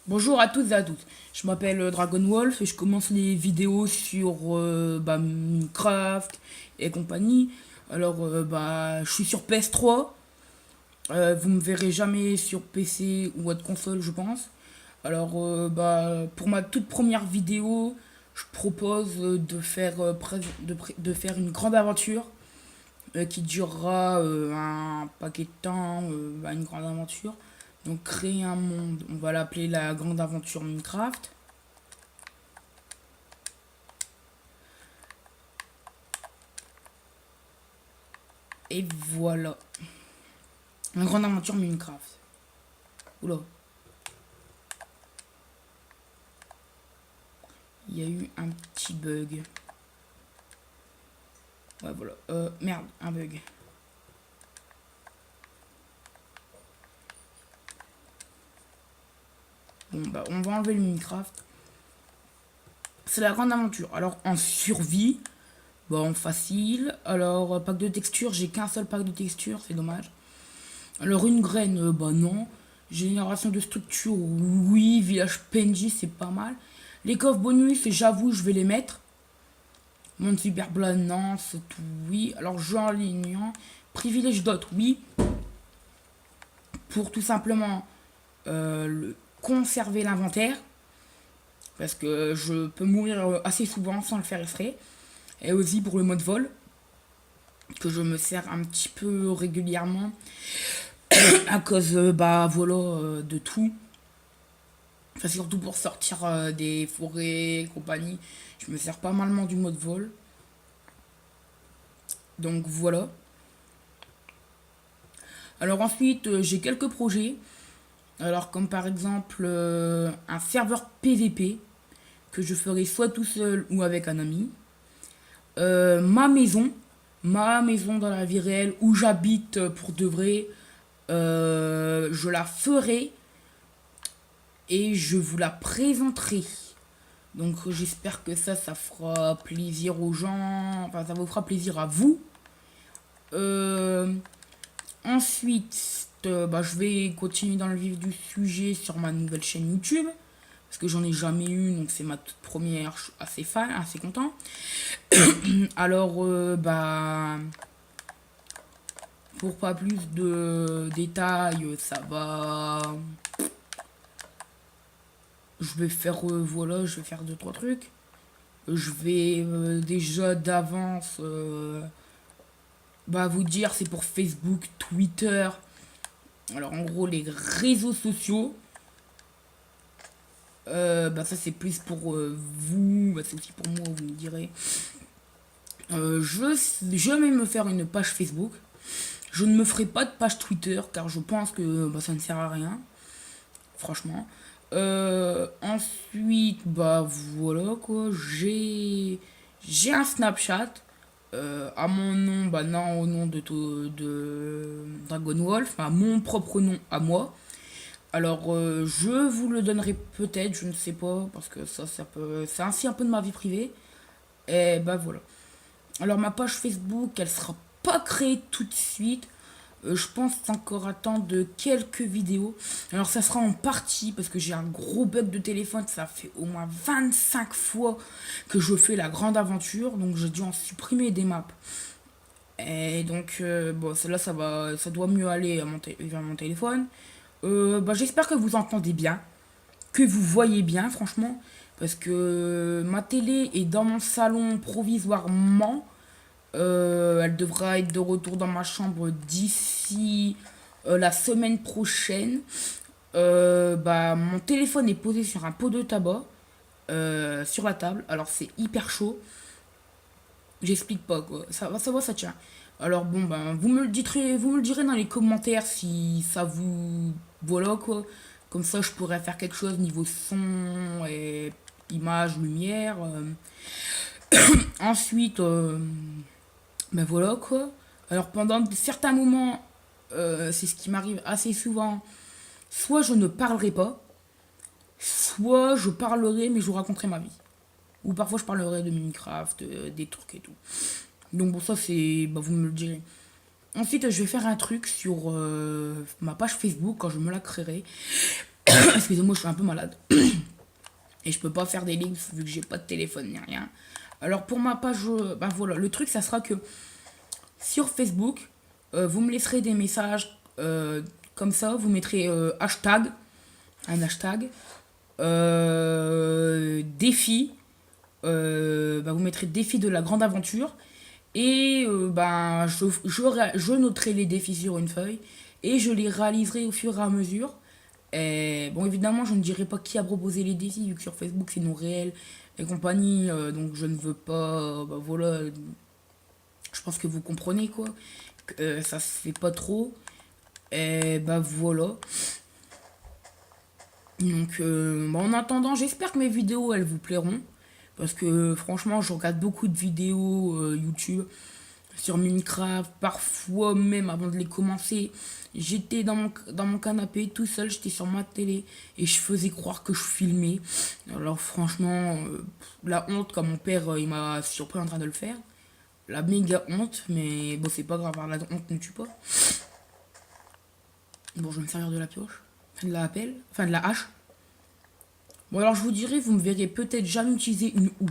Bonjour à toutes et à tous. Je m'appelle Dragon Wolf et je commence les vidéos sur Minecraft et compagnie. Je suis sur PS3. Vous me verrez jamais sur PC ou autre console, je pense. Pour ma toute première vidéo, je propose de faire une grande aventure qui durera un paquet de temps, une grande aventure. Donc créer un monde, on va l'appeler la grande aventure Minecraft. Et voilà, la grande aventure Minecraft. Oula, il y a eu un petit bug. Ouais, voilà. Merde, un bug. Bon, bah, on va enlever le Minecraft. C'est la grande aventure. Alors, en survie, bon, facile. Alors, pack de texture, j'ai qu'un seul pack de texture, c'est dommage. Alors, une graine, bah non. Génération de structure, oui. Village PNJ, c'est pas mal. Les coffres bonus, j'avoue, je vais les mettre. Monde cyberblanc, non, c'est tout, oui. Alors, jeu en ligne, non. Privilège d'autres, oui. Pour tout simplement conserver l'inventaire. Parce que je peux mourir assez souvent sans le faire exprès. Et aussi pour le mode vol, que je me sers un petit peu régulièrement. À cause, de tout. Enfin, surtout pour sortir des forêts et compagnie. Je me sers pas malement du mode vol. Donc voilà. Alors ensuite, j'ai quelques projets. Alors comme par exemple un serveur PVP que je ferai soit tout seul ou avec un ami. Ma maison dans la vie réelle où j'habite pour de vrai. Je la ferai et je vous la présenterai. Donc j'espère que ça fera plaisir aux gens. Enfin, ça vous fera plaisir à vous. Euh, Ensuite, je vais continuer dans le vif du sujet sur ma nouvelle chaîne YouTube. Parce que j'en ai jamais eu, donc c'est ma toute première. Je suis assez fan, assez content. Alors, pour pas plus de détails, ça va. Je vais faire deux, trois trucs. Je vais déjà d'avance vous dire, c'est pour Facebook, Twitter. Alors, en gros, les réseaux sociaux. Ça c'est plus pour vous, c'est aussi pour moi, vous me direz. Je vais me faire une page Facebook. Je ne me ferai pas de page Twitter car je pense que ça ne sert à rien, franchement. Ensuite, voilà quoi, j'ai un Snapchat à mon nom, non au nom de Dragon Wolf, à mon propre nom à moi. Alors, je vous le donnerai peut-être, je ne sais pas, parce que ça peut. C'est ainsi un peu de ma vie privée. Et voilà. Alors, ma page Facebook, elle sera pas créée tout de suite. Je pense encore attendre de quelques vidéos. Alors, ça sera en partie, parce que j'ai un gros bug de téléphone. Ça fait au moins 25 fois que je fais la grande aventure. Donc, j'ai dû en supprimer des maps. Et donc, celle-là, ça doit mieux aller vers mon téléphone. J'espère que vous entendez bien, que vous voyez bien, franchement, parce que ma télé est dans mon salon provisoirement. Elle devra être de retour dans ma chambre d'ici la semaine prochaine. Mon téléphone est posé sur un pot de tabac sur la table. Alors c'est hyper chaud. J'explique pas quoi. Ça va, ça tient. Alors bon vous me le direz dans les commentaires si ça vous voilà quoi. Comme ça je pourrais faire quelque chose niveau son et image, lumière. Ensuite voilà quoi. Alors pendant certains moments c'est ce qui m'arrive assez souvent. Soit je ne parlerai pas, soit je parlerai mais je vous raconterai ma vie. Ou parfois je parlerai de Minecraft, des trucs et tout. Donc bon ça c'est vous me le direz. Ensuite je vais faire un truc sur ma page Facebook quand je me la créerai. Excusez-moi, je suis un peu malade. Et je peux pas faire des lives vu que j'ai pas de téléphone ni rien. Alors pour ma page, bah voilà, le truc ça sera que sur Facebook, vous me laisserez des messages comme ça, vous mettrez hashtag, un hashtag, défi, bah, vous mettrez défi de la grande aventure et bah, je noterai les défis sur une feuille et je les réaliserai au fur et à mesure. Et bon, évidemment, je ne dirai pas qui a proposé les défis, vu que sur Facebook c'est non réel et compagnie, donc je ne veux pas. Bah voilà, je pense que vous comprenez quoi, que ça se fait pas trop. Et bah voilà. Donc, bah, en attendant, j'espère que mes vidéos elles vous plairont. Parce que franchement, je regarde beaucoup de vidéos YouTube sur Minecraft, parfois même avant de les commencer, j'étais dans mon canapé tout seul, j'étais sur ma télé et je faisais croire que je filmais. Alors franchement, la honte quand mon père il m'a surpris en train de le faire. La méga honte, mais bon c'est pas grave, la honte ne tue pas. Bon, je vais me servir de la pioche, enfin de la pelle, enfin de la hache. Bon alors je vous dirai, vous me verrez peut-être jamais utiliser une houe.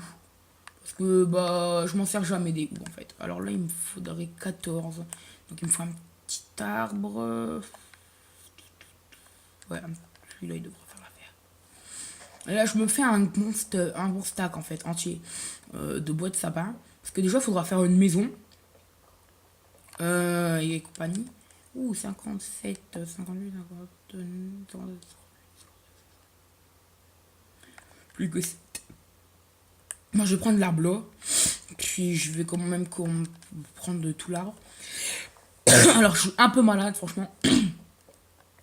Parce que bah je m'en sers jamais des houes en fait. Alors là il me faudrait 14. Donc il me faut un petit arbre. Ouais, celui-là il devrait faire l'affaire. Et là je me fais un bon stack en fait entier de bois de sapin. Parce que déjà il faudra faire une maison. Et compagnie. Ouh 57, 58, 50, plus que 7. Moi je vais prendre l'arbre là. Puis je vais quand même prendre de tout l'arbre. Alors je suis un peu malade franchement.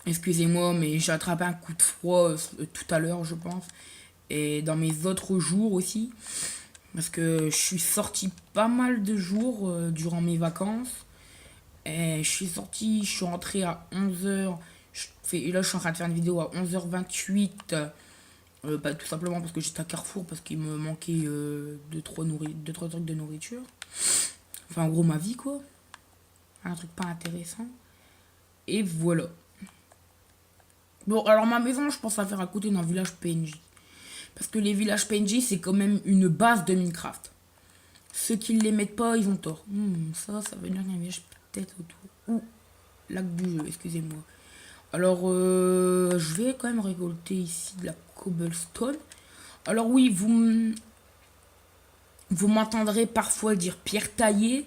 Excusez-moi, mais j'ai attrapé un coup de froid tout à l'heure, je pense. Et dans mes autres jours aussi. Parce que je suis sorti pas mal de jours durant mes vacances. Et je suis rentré à 11h. Et là, je suis en train de faire une vidéo à 11h28. Bah, tout simplement parce que j'étais à Carrefour, parce qu'il me manquait 2-3 trucs de nourriture. Enfin, en gros, ma vie, quoi. Un truc pas intéressant. Et voilà. Bon, alors ma maison, je pense la faire à côté d'un village PNJ. Parce que les villages PNJ, c'est quand même une base de Minecraft. Ceux qui ne les mettent pas, ils ont tort. Ça veut dire qu'il y a un village peut-être autour. Ou lac du jeu, excusez-moi. Alors, je vais quand même récolter ici de la cobblestone. Alors oui, vous m'entendrez parfois dire pierre taillée,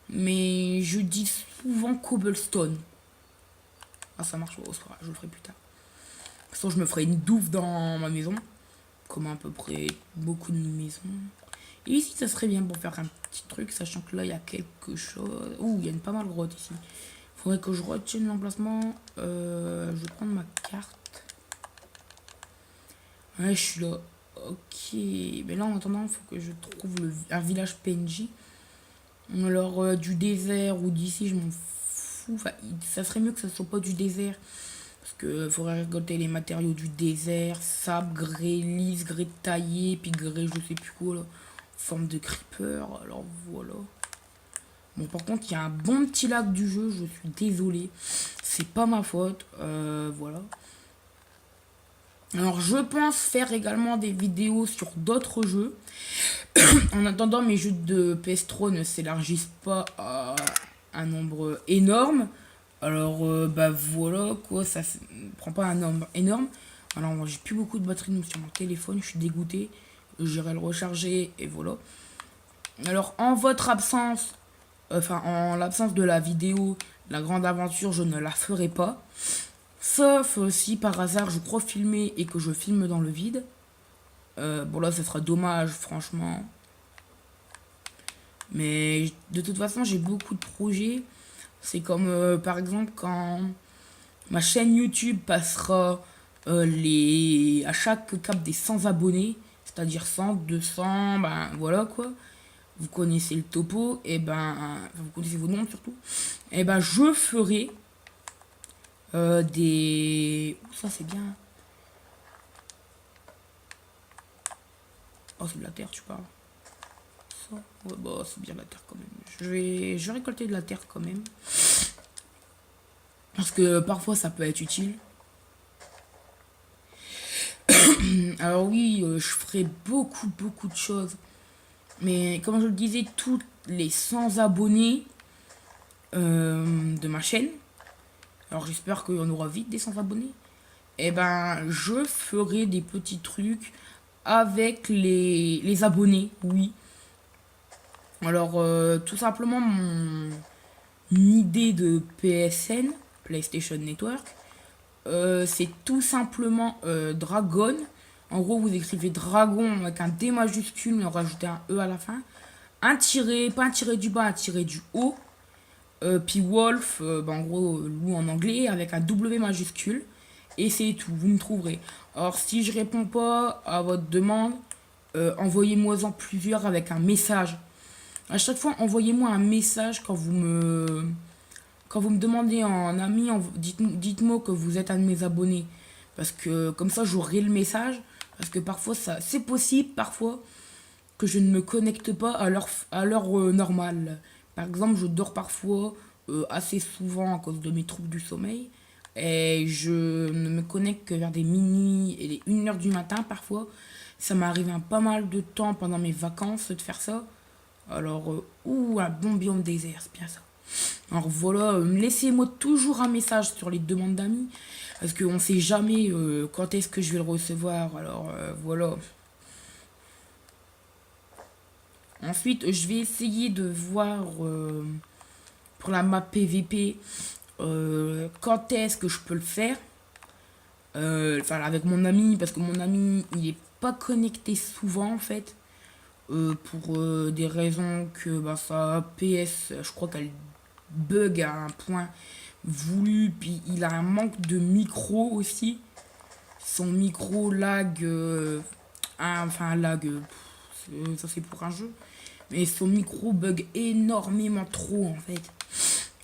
mais je dis souvent cobblestone. Ah, ça marche, je le ferai plus tard. De toute façon, je me ferai une douve dans ma maison, comme à peu près beaucoup de maisons. Et ici, ça serait bien pour faire un petit truc, sachant que là, il y a quelque chose. Ouh, il y a une pas mal de grotte ici. Faudrait que je retienne l'emplacement. Je vais prendre ma carte. Ouais, je suis là. Ok. Mais là, en attendant, il faut que je trouve un village PNJ. Alors, du désert ou d'ici, je m'en fous. Enfin, ça serait mieux que ça soit pas du désert. Parce que faudrait récolter les matériaux du désert. Sable, grès lisse, grès taillé, puis grès je sais plus quoi là. Forme de creeper. Alors voilà. Bon, par contre, il y a un bon petit lac du jeu, je suis désolé. C'est pas ma faute. Voilà. Alors, je pense faire également des vidéos sur d'autres jeux. En attendant, mes jeux de PS3 ne s'élargissent pas à un nombre énorme. Alors, bah voilà, quoi, ça prend pas un nombre énorme. Alors, moi, j'ai plus beaucoup de batterie sur mon téléphone, je suis dégoûté. J'irai le recharger et voilà. Alors, en votre absence, enfin en l'absence de la vidéo la grande aventure, je ne la ferai pas, sauf si par hasard je crois filmer et que je filme dans le vide. Bon là ça sera dommage franchement, mais de toute façon j'ai beaucoup de projets. C'est comme par exemple quand ma chaîne YouTube passera à chaque cap des 100 abonnés, c'est-à-dire 100, 200, ben voilà quoi, vous connaissez le topo, et ben, vous connaissez vos noms surtout, et ben je ferai des... Ça c'est bien. Oh c'est de la terre tu parles. Ça, ouais bah c'est bien la terre quand même. Je vais récolter de la terre quand même. Parce que parfois ça peut être utile. Alors oui, je ferai beaucoup de choses. Mais comme je le disais, tous les 100 abonnés de ma chaîne, alors j'espère qu'il y en aura vite des 100 abonnés, et ben je ferai des petits trucs avec les abonnés, oui. Alors tout simplement mon idée de PSN, PlayStation Network, c'est tout simplement Dragon. En gros, vous écrivez Dragon avec un D majuscule, mais on rajoute un E à la fin. Un tiré, pas un tiré du bas, un tiré du haut. Puis Wolf, en gros, loup en anglais, avec un W majuscule. Et c'est tout, vous me trouverez. Alors, si je réponds pas à votre demande, envoyez-moi-en plusieurs avec un message. À chaque fois, envoyez-moi un message quand vous me demandez en ami, dites-moi que vous êtes un de mes abonnés. Parce que comme ça, j'aurai le message. Parce que parfois, c'est possible, parfois, que je ne me connecte pas à l'heure normale. Par exemple, je dors parfois assez souvent à cause de mes troubles du sommeil. Et je ne me connecte que vers des minuit et les 1h du matin parfois. Ça m'arrive un pas mal de temps pendant mes vacances de faire ça. Alors, un bon biome désert, c'est bien ça. Alors voilà, laissez-moi toujours un message sur les demandes d'amis. Parce qu'on ne sait jamais quand est-ce que je vais le recevoir. Alors voilà. Ensuite, je vais essayer de voir pour la map PVP quand est-ce que je peux le faire. Enfin, avec mon ami, parce que mon ami, il est pas connecté souvent en fait. Pour des raisons que sa PS, je crois qu'elle bug à un point voulu, puis il a un manque de micro aussi. Son micro lag, ça c'est pour un jeu, mais son micro bug énormément trop en fait.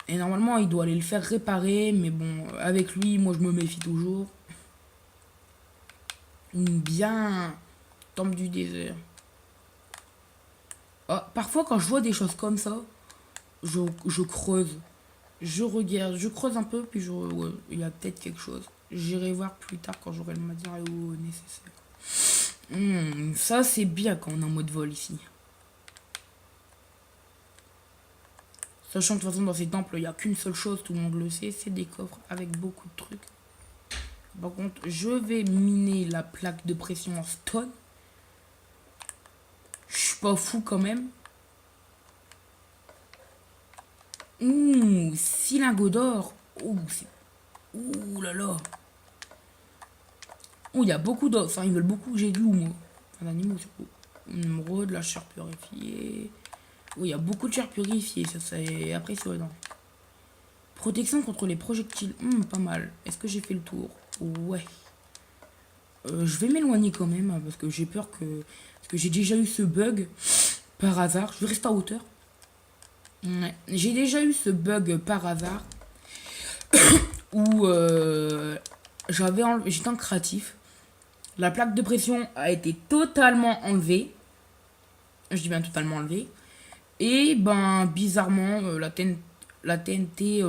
Et normalement il doit aller le faire réparer, mais bon, avec lui, moi je me méfie toujours. Bien, temple du désert. Parfois quand je vois des choses comme ça, je creuse. Je regarde, je creuse un peu, puis ouais, il y a peut-être quelque chose. J'irai voir plus tard quand j'aurai le matériau nécessaire. Ça, c'est bien quand on est en mode vol ici. Sachant que de toute façon, dans ces temples, il n'y a qu'une seule chose, tout le monde le sait, c'est des coffres avec beaucoup de trucs. Par contre, je vais miner la plaque de pression en stone. Je suis pas fou quand même. 6 lingots d'or. Ouh là là. Il y a beaucoup d'or. Enfin, ils veulent beaucoup que j'ai de loup, moi. Un animal, surtout. Émeraude, la chair purifiée. Il y a beaucoup de chair purifiée. Ça, c'est apprécié. Protection contre les projectiles. Pas mal. Est-ce que j'ai fait le tour? Ouais. Je vais m'éloigner quand même, hein, parce que j'ai peur que... Parce que j'ai déjà eu ce bug par hasard. Je vais rester en hauteur. Ouais. J'ai déjà eu ce bug par hasard où j'étais en créatif. La plaque de pression a été totalement enlevée. Je dis bien totalement enlevée. Et bizarrement, la TNT